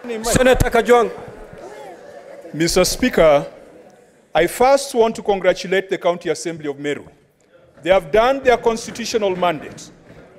Senator Kajwang. Mr. Speaker, I first want to congratulate the County Assembly of Meru. They have done their constitutional mandate.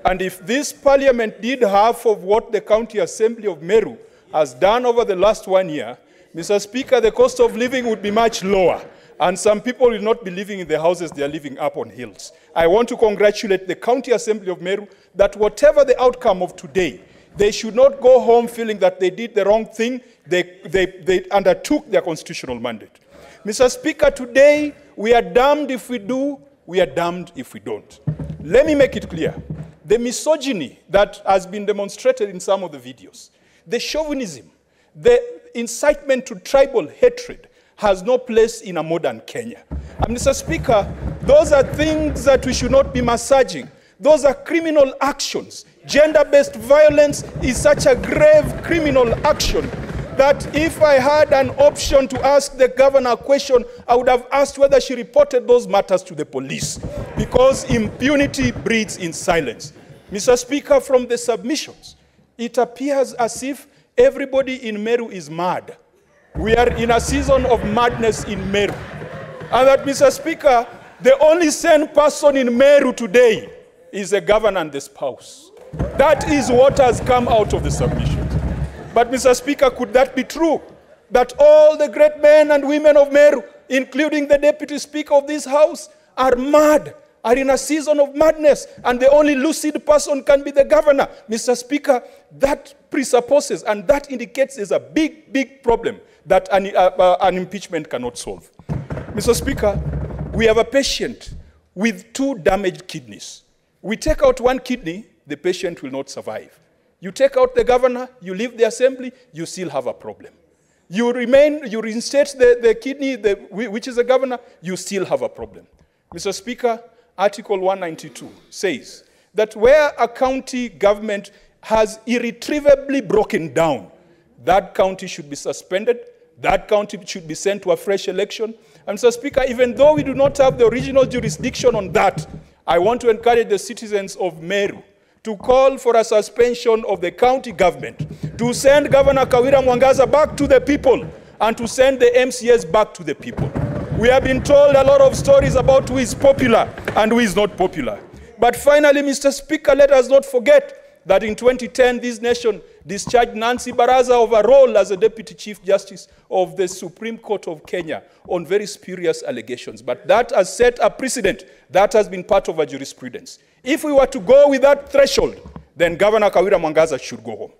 And if this parliament did half of what the County Assembly of Meru has done over the last 1 year, Mr. Speaker, the cost of living would be much lower. And some people will not be living in the houses they are living up on hills. I want to congratulate the County Assembly of Meru that whatever the outcome of today, they should not go home feeling that they did the wrong thing. They undertook their constitutional mandate. Mr. Speaker, today we are damned if we do, we are damned if we don't. Let me make it clear. The misogyny that has been demonstrated in some of the videos, the chauvinism, the incitement to tribal hatred has no place in a modern Kenya. And Mr. Speaker, those are things that we should not be massaging. Those are criminal actions. Gender-based violence is such a grave criminal action that if I had an option to ask the governor a question, I would have asked whether she reported those matters to the police, because impunity breeds in silence. Mr. Speaker, from the submissions, it appears as if everybody in Meru is mad. We are in a season of madness in Meru. And that, Mr. Speaker, the only sane person in Meru today is the governor and the spouse. That is what has come out of the submissions. But, Mr. Speaker, could that be true? That all the great men and women of Meru, including the Deputy Speaker of this House, are mad, are in a season of madness, and the only lucid person can be the governor? Mr. Speaker, that presupposes and that indicates there's a big, big problem that an impeachment cannot solve. Mr. Speaker, we have a patient with 2 damaged kidneys. We take out 1 kidney, the patient will not survive. You take out the governor, you leave the assembly, you still have a problem. You reinstate the kidney, which is the governor, you still have a problem. Mr. Speaker, Article 192 says that where a county government has irretrievably broken down, that county should be suspended, that county should be sent to a fresh election. And Mr. Speaker, even though we do not have the original jurisdiction on that, I want to encourage the citizens of Meru to call for a suspension of the county government, to send Governor Kawira Mwangaza back to the people, and to send the MCAs back to the people. We have been told a lot of stories about who is popular and who is not popular. But finally, Mr. Speaker, let us not forget that in 2010, this nation discharged Nancy Baraza of a role as a Deputy Chief Justice of the Supreme Court of Kenya on very spurious allegations. But that has set a precedent that has been part of our jurisprudence. If we were to go with that threshold, then Governor Kawira Mwangaza should go home.